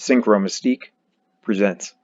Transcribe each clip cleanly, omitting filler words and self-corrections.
Synchromystical presents.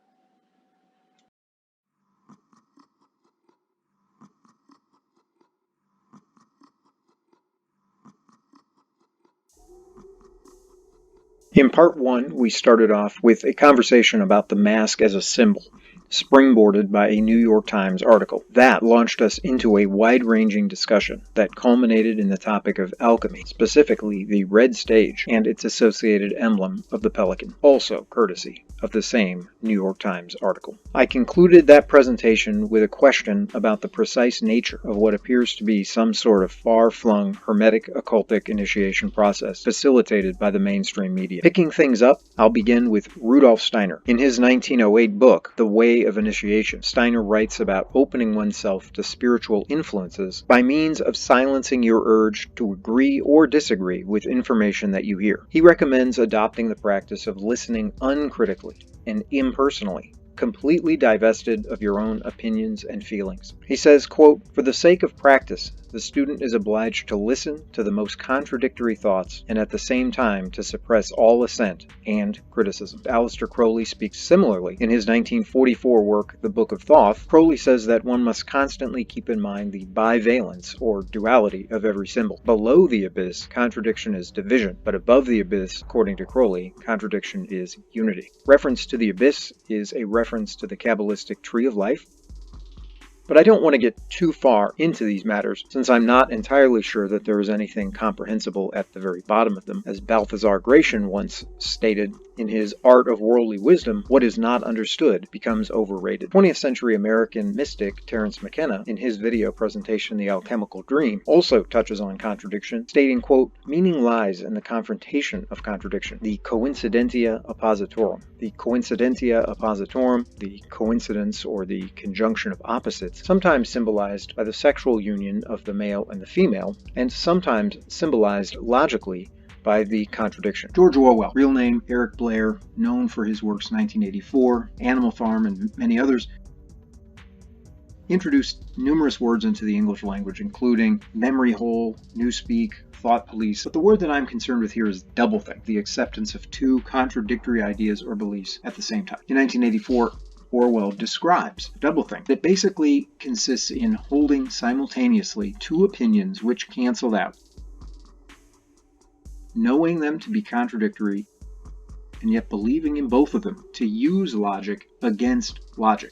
In part 1, we started off with a conversation about the mask as a symbol, springboarded by a New York Times article. That launched us into a wide-ranging discussion that culminated in the topic of alchemy, specifically the red stage and its associated emblem of the pelican, also courtesy of the same New York Times article. I concluded that presentation with a question about the precise nature of what appears to be some sort of far-flung hermetic occultic initiation process facilitated by the mainstream media. Picking things up, I'll begin with Rudolf Steiner. In his 1908 book, The Way of Initiation, Steiner writes about opening oneself to spiritual influences by means of silencing your urge to agree or disagree with information that you hear. He recommends adopting the practice of listening uncritically and impersonally, completely divested of your own opinions and feelings. He says, quote, "For the sake of practice, the student is obliged to listen to the most contradictory thoughts and at the same time to suppress all assent and criticism." Aleister Crowley speaks similarly. In his 1944 work, The Book of Thoth, Crowley says that one must constantly keep in mind the bivalence or duality of every symbol. Below the abyss, contradiction is division, but above the abyss, according to Crowley, contradiction is unity. Reference to the abyss is a reference to the Kabbalistic tree of life. But I don't want to get too far into these matters, since I'm not entirely sure that there is anything comprehensible at the very bottom of them. As Balthazar Gracian once stated in his Art of Worldly Wisdom, what is not understood becomes overrated. 20th century American mystic Terence McKenna, in his video presentation The Alchemical Dream, also touches on contradiction, stating, quote, "Meaning lies in the confrontation of contradiction, the coincidentia oppositorum." The coincidentia oppositorum, the coincidence or the conjunction of opposites, sometimes symbolized by the sexual union of the male and the female, and sometimes symbolized logically by the contradiction. George Orwell, real name Eric Blair, known for his works 1984, Animal Farm, and many others, introduced numerous words into the English language, including memory hole, newspeak, thought police. But the word that I'm concerned with here is doublethink, the acceptance of two contradictory ideas or beliefs at the same time. In 1984, Orwell describes doublethink that basically consists in holding simultaneously two opinions which cancel out, knowing them to be contradictory, and yet believing in both of them, to use logic against logic.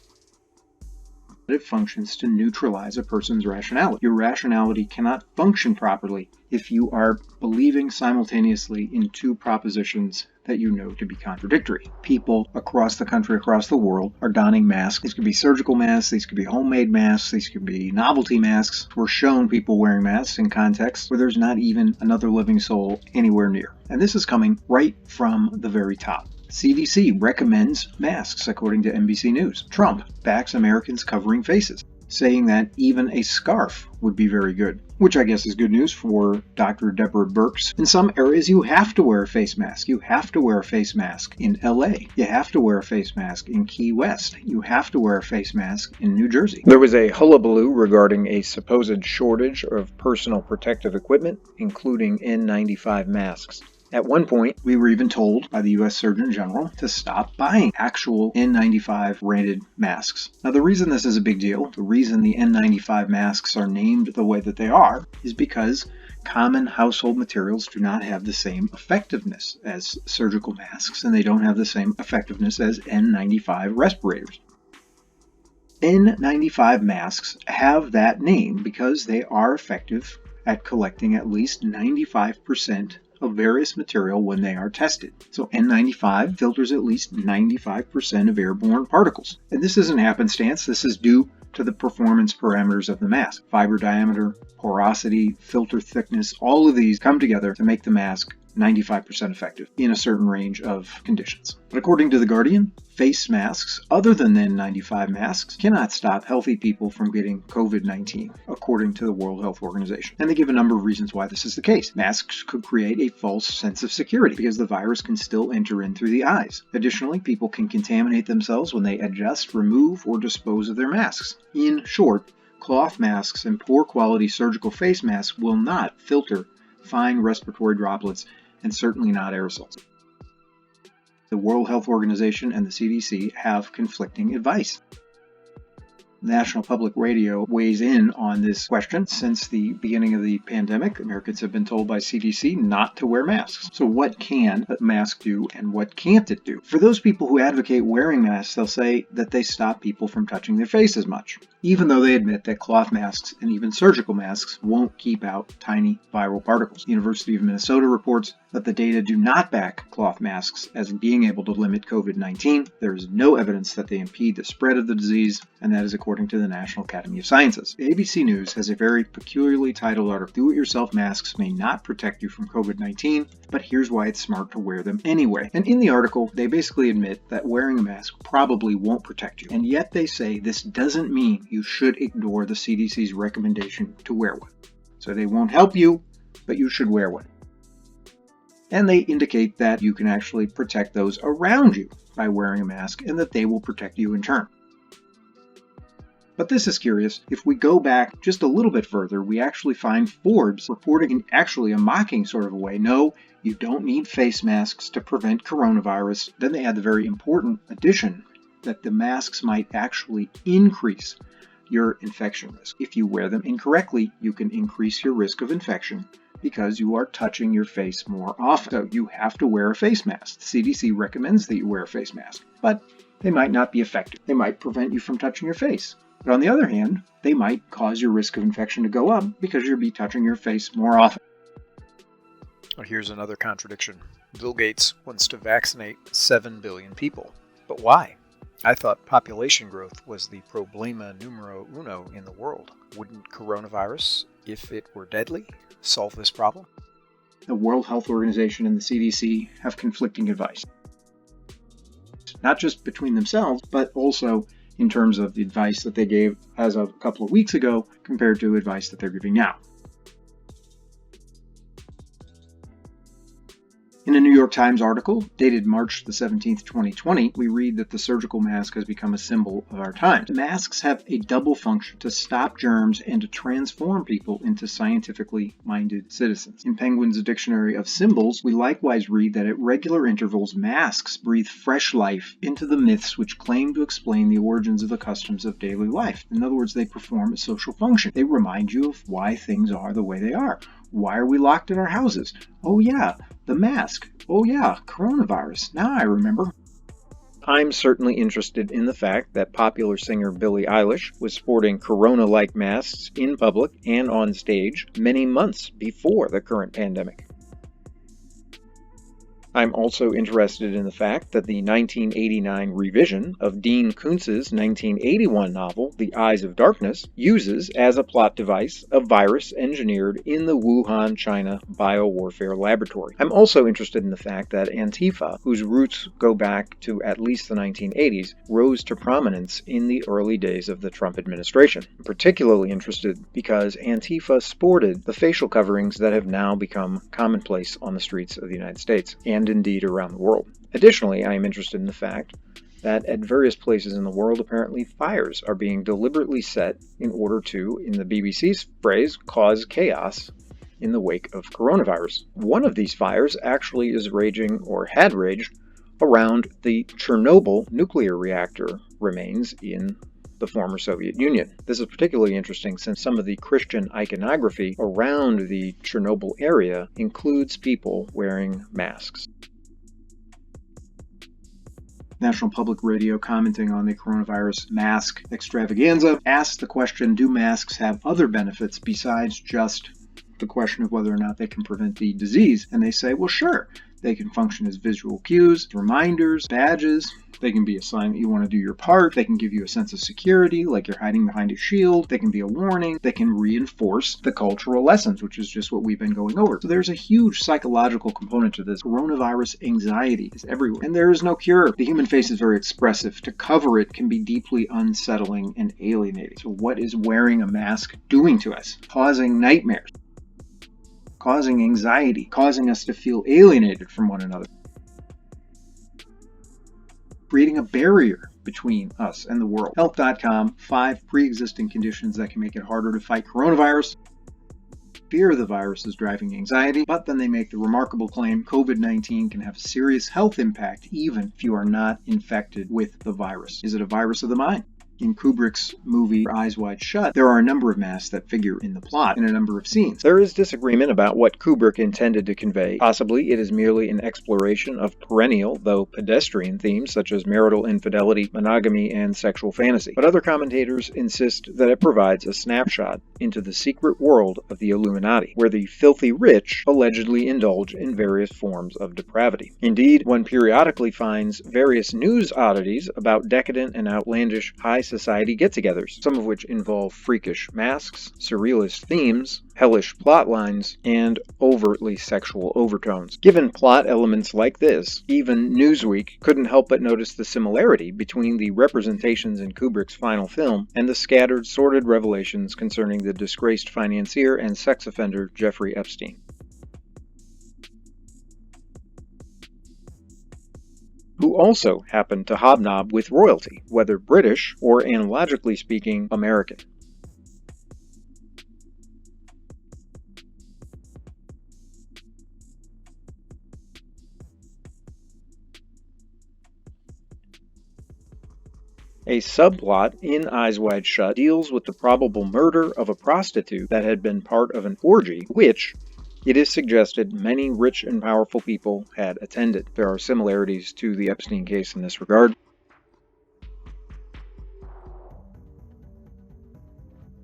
It functions to neutralize a person's rationality. Your rationality cannot function properly if you are believing simultaneously in two propositions that you know to be contradictory. People across the country, across the world, are donning masks. These could be surgical masks, these could be homemade masks, these could be novelty masks. We're shown people wearing masks in contexts where there's not even another living soul anywhere near. And this is coming right from the very top. CDC recommends masks, according to NBC News. Trump backs Americans covering faces, saying that even a scarf would be very good, which I guess is good news for Dr. Deborah Birx. In some areas, you have to wear a face mask. You have to wear a face mask in LA. You have to wear a face mask in Key West. You have to wear a face mask in New Jersey. There was a hullabaloo regarding a supposed shortage of personal protective equipment, including N95 masks. At one point, we were even told by the U.S. Surgeon General to stop buying actual N95 branded masks. Now, the reason this is a big deal, the reason the N95 masks are named the way that they are, is because common household materials do not have the same effectiveness as surgical masks, and they don't have the same effectiveness as N95 respirators. N95 masks have that name because they are effective at collecting at least 95% of various material when they are tested. So N95 filters at least 95% of airborne particles. And this isn't happenstance, this is due to the performance parameters of the mask. Fiber diameter, porosity, filter thickness, all of these come together to make the mask 95% effective in a certain range of conditions. But according to The Guardian, face masks other than N95 masks cannot stop healthy people from getting COVID-19, according to the World Health Organization. And they give a number of reasons why this is the case. Masks could create a false sense of security because the virus can still enter in through the eyes. Additionally, people can contaminate themselves when they adjust, remove, or dispose of their masks. In short, cloth masks and poor quality surgical face masks will not filter fine respiratory droplets and certainly not aerosols. The World Health Organization and the CDC have conflicting advice. National Public Radio weighs in on this question. Since the beginning of the pandemic, Americans have been told by CDC not to wear masks. So what can a mask do and what can't it do? For those people who advocate wearing masks, they'll say that they stop people from touching their face as much, even though they admit that cloth masks and even surgical masks won't keep out tiny viral particles. The University of Minnesota reports that the data do not back cloth masks as being able to limit COVID-19. There is no evidence that they impede the spread of the disease, and that is according to the National Academy of Sciences. The ABC News has a very peculiarly titled article, "Do-It-Yourself Masks May Not Protect You from COVID-19, but Here's Why It's Smart to Wear Them Anyway." And in the article, they basically admit that wearing a mask probably won't protect you, and yet they say this doesn't mean you should ignore the CDC's recommendation to wear one. So they won't help you, but you should wear one. And they indicate that you can actually protect those around you by wearing a mask and that they will protect you in turn. But this is curious. If we go back just a little bit further, we actually find Forbes reporting in actually a mocking sort of a way, no, you don't need face masks to prevent coronavirus. Then they add the very important addition that the masks might actually increase your infection risk. If you wear them incorrectly, you can increase your risk of infection because you are touching your face more often. So you have to wear a face mask. The CDC recommends that you wear a face mask, but they might not be effective. They might prevent you from touching your face. But on the other hand, they might cause your risk of infection to go up because you'll be touching your face more often. Well, here's another contradiction. Bill Gates wants to vaccinate 7 billion people. But why? I thought population growth was the problema numero uno in the world. Wouldn't coronavirus, if it were deadly, solve this problem? The World Health Organization and the CDC have conflicting advice. Not just between themselves, but also in terms of the advice that they gave as of a couple of weeks ago compared to advice that they're giving now. In a New York Times article dated March the 17th, 2020, we read that the surgical mask has become a symbol of our time. Masks have a double function: to stop germs and to transform people into scientifically minded citizens. In Penguin's Dictionary of Symbols, we likewise read that at regular intervals, masks breathe fresh life into the myths which claim to explain the origins of the customs of daily life. In other words, they perform a social function. They remind you of why things are the way they are. Why are we locked in our houses? Oh yeah, the mask. Oh yeah, coronavirus. Now I remember. I'm certainly interested in the fact that popular singer Billie Eilish was sporting corona-like masks in public and on stage many months before the current pandemic. I'm also interested in the fact that the 1989 revision of Dean Koontz's 1981 novel, The Eyes of Darkness, uses as a plot device a virus engineered in the Wuhan, China biowarfare laboratory. I'm also interested in the fact that Antifa, whose roots go back to at least the 1980s, rose to prominence in the early days of the Trump administration. I'm particularly interested because Antifa sported the facial coverings that have now become commonplace on the streets of the United States, and indeed around the world. Additionally, I am interested in the fact that at various places in the world, apparently fires are being deliberately set in order to, in the BBC's phrase, cause chaos in the wake of coronavirus. One of these fires actually is raging, or had raged, around the Chernobyl nuclear reactor remains in the former Soviet Union. This is particularly interesting since some of the Christian iconography around the Chernobyl area includes people wearing masks. National Public Radio, commenting on the coronavirus mask extravaganza, asked the question, do masks have other benefits besides just the question of whether or not they can prevent the disease? And they say, well, sure. They can function as visual cues, reminders, badges. They can be a sign that you want to do your part. They can give you a sense of security, like you're hiding behind a shield. They can be a warning. They can reinforce the cultural lessons, which is just what we've been going over. So there's a huge psychological component to this. Coronavirus anxiety is everywhere, and there is no cure. The human face is very expressive. To cover it can be deeply unsettling and alienating. So what is wearing a mask doing to us? Causing nightmares, causing anxiety, causing us to feel alienated from one another, creating a barrier between us and the world. Health.com, 5 pre-existing conditions that can make it harder to fight coronavirus. fear of the virus is driving anxiety, but then they make the remarkable claim COVID-19 can have a serious health impact even if you are not infected with the virus. Is it a virus of the mind? In Kubrick's movie Eyes Wide Shut, there are a number of masks that figure in the plot in a number of scenes. There is disagreement about what Kubrick intended to convey. Possibly it is merely an exploration of perennial, though pedestrian, themes such as marital infidelity, monogamy, and sexual fantasy. But other commentators insist that it provides a snapshot into the secret world of the Illuminati, where the filthy rich allegedly indulge in various forms of depravity. Indeed, one periodically finds various news oddities about decadent and outlandish high society get-togethers, some of which involve freakish masks, surrealist themes, hellish plot lines, and overtly sexual overtones. Given plot elements like this, even Newsweek couldn't help but notice the similarity between the representations in Kubrick's final film and the scattered, sordid revelations concerning the disgraced financier and sex offender Jeffrey Epstein, who also happened to hobnob with royalty, whether British or, analogically speaking, American. A subplot in Eyes Wide Shut deals with the probable murder of a prostitute that had been part of an orgy, which it is suggested many rich and powerful people had attended. There are similarities to the Epstein case in this regard,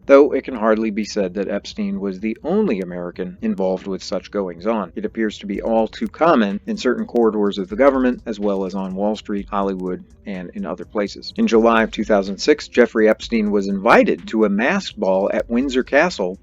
though it can hardly be said that Epstein was the only American involved with such goings-on. It appears to be all too common in certain corridors of the government, as well as on Wall Street, Hollywood, and in other places. In July of 2006, Jeffrey Epstein was invited to a masked ball at Windsor Castle.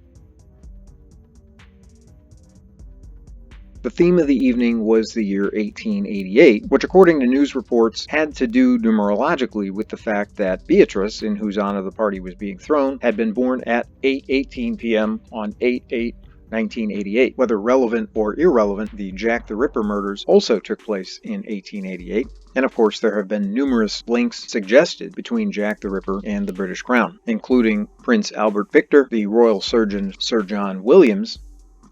The theme of the evening was the year 1888, which according to news reports had to do numerologically with the fact that Beatrice, in whose honor the party was being thrown, had been born at 8:18 p.m. on 8/8/1988. Whether relevant or irrelevant, the Jack the Ripper murders also took place in 1888, and of course there have been numerous links suggested between Jack the Ripper and the British Crown, including Prince Albert Victor, the royal surgeon Sir John Williams,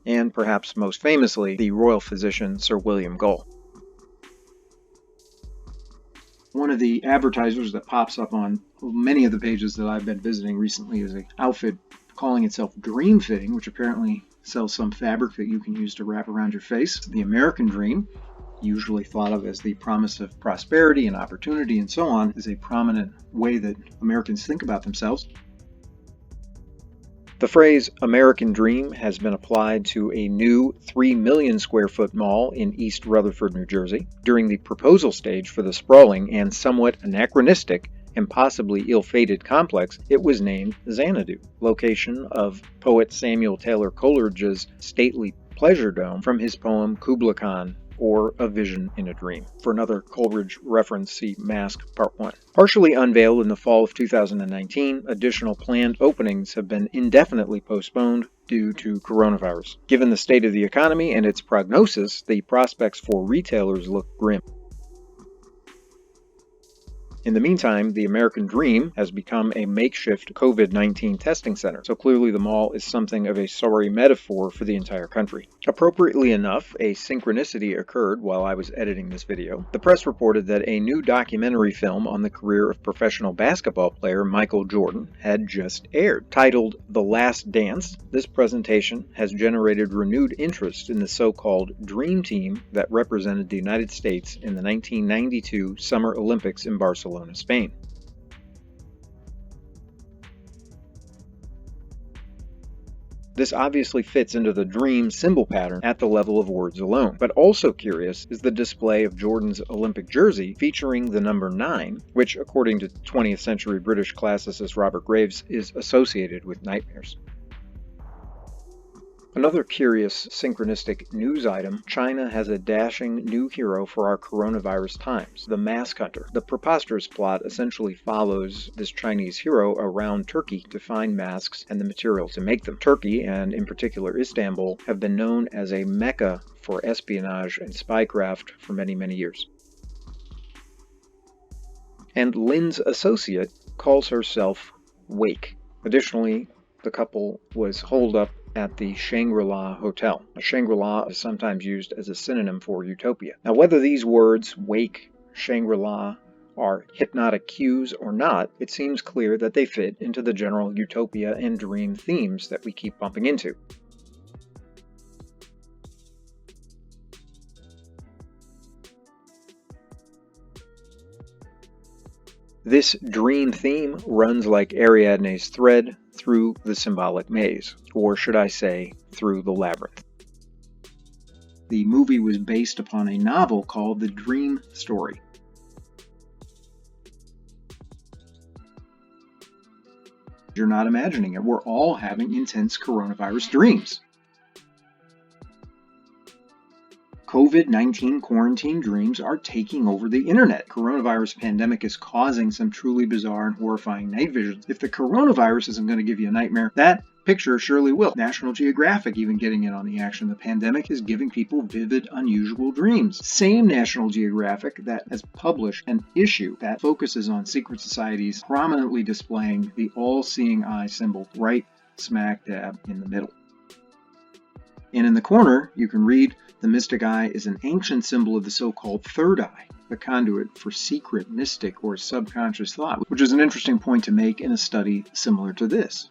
and perhaps most famously, the royal physician Sir William Gull. One of the advertisers that pops up on many of the pages that I've been visiting recently is an outfit calling itself Dream Fitting, which apparently sells some fabric that you can use to wrap around your face. The American dream, usually thought of as the promise of prosperity and opportunity and so on, is a prominent way that Americans think about themselves. The phrase American Dream has been applied to a new 3 million square foot mall in East Rutherford, New Jersey. During the proposal stage for the sprawling and somewhat anachronistic and possibly ill-fated complex, it was named Xanadu, location of poet Samuel Taylor Coleridge's stately pleasure dome from his poem Kubla Khan, or A Vision in a Dream. For another Coleridge reference, see Mask Part 1. Partially unveiled in the fall of 2019, additional planned openings have been indefinitely postponed due to coronavirus. Given the state of the economy and its prognosis, the prospects for retailers look grim. In the meantime, the American Dream has become a makeshift COVID-19 testing center, so clearly the mall is something of a sorry metaphor for the entire country. Appropriately enough, a synchronicity occurred while I was editing this video. The press reported that a new documentary film on the career of professional basketball player Michael Jordan had just aired. Titled The Last Dance, this presentation has generated renewed interest in the so-called Dream Team that represented the United States in the 1992 Summer Olympics in Barcelona, Spain. This obviously fits into the dream symbol pattern at the level of words alone, but also curious is the display of Jordan's Olympic jersey featuring the number 9, which according to 20th century British classicist Robert Graves is associated with nightmares. Another curious synchronistic news item, China has a dashing new hero for our coronavirus times, the mask hunter. The preposterous plot essentially follows this Chinese hero around Turkey to find masks and the material to make them. Turkey, and in particular Istanbul, have been known as a mecca for espionage and spycraft for many, many years. And Lin's associate calls herself Wake. Additionally, the couple was holed up at the Shangri-La Hotel. A Shangri-La is sometimes used as a synonym for utopia. Now, whether these words, wake, Shangri-La, are hypnotic cues or not, it seems clear that they fit into the general utopia and dream themes that we keep bumping into. This dream theme runs like Ariadne's thread through the symbolic maze, or should I say, through the labyrinth. The movie was based upon a novel called The Dream Story. You're not imagining it. We're all having intense coronavirus dreams. COVID-19 quarantine dreams are taking over the internet. Coronavirus pandemic is causing some truly bizarre and horrifying night visions. If the coronavirus isn't going to give you a nightmare, that picture surely will. National Geographic even getting in on the action. The pandemic is giving people vivid, unusual dreams. Same National Geographic that has published an issue that focuses on secret societies prominently displaying the all-seeing eye symbol right smack dab in the middle. And in the corner, you can read, the mystic eye is an ancient symbol of the so-called third eye, the conduit for secret, mystic, or subconscious thought, which is an interesting point to make in a study similar to this.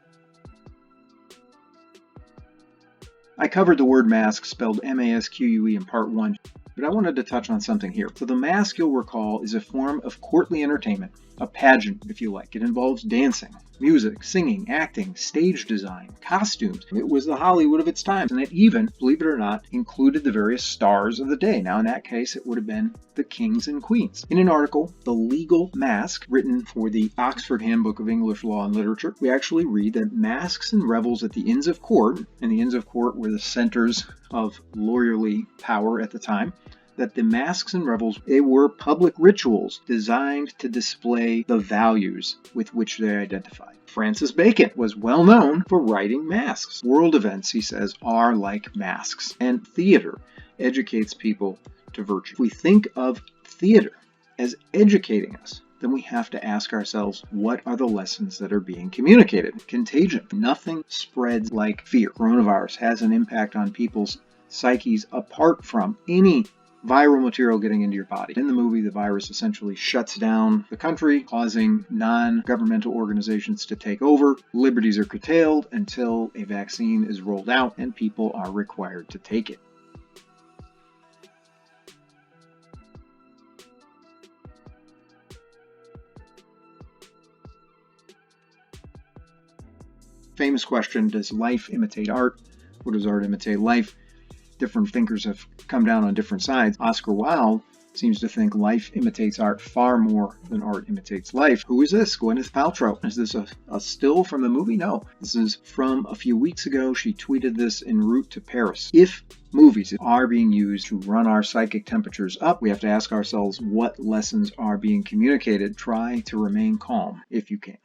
I covered the word mask, spelled M-A-S-Q-U-E, in part 1, but I wanted to touch on something here. So the mask, you'll recall, is a form of courtly entertainment, a pageant, if you like. It involves dancing, music, singing, acting, stage design, costumes. It was the Hollywood of its time, and it even, believe it or not, included the various stars of the day. Now, in that case, it would have been the kings and queens. In an article, The Legal Mask, written for the Oxford Handbook of English Law and Literature, we actually read that masks and revels at the Inns of Court, and the Inns of Court were the centers of lawyerly power at the time, that the masks and revels, they were public rituals designed to display the values with which they identified. Francis Bacon was well known for writing masks. World events, he says, are like masks, and theater educates people to virtue. If we think of theater as educating us, then we have to ask ourselves, what are the lessons that are being communicated? Contagion. Nothing spreads like fear. Coronavirus has an impact on people's psyches apart from any viral material getting into your body. In the movie, the virus essentially shuts down the country, causing non-governmental organizations to take over. Liberties are curtailed until a vaccine is rolled out and people are required to take it. Famous question, does life imitate art, or does art imitate life? Different thinkers have come down on different sides. Oscar Wilde seems to think life imitates art far more than art imitates life. Who is this? Gwyneth Paltrow. Is this a still from the movie? No. This is from a few weeks ago. She tweeted this en route to Paris. If movies are being used to run our psychic temperatures up, we have to ask ourselves what lessons are being communicated. Try to remain calm if you can.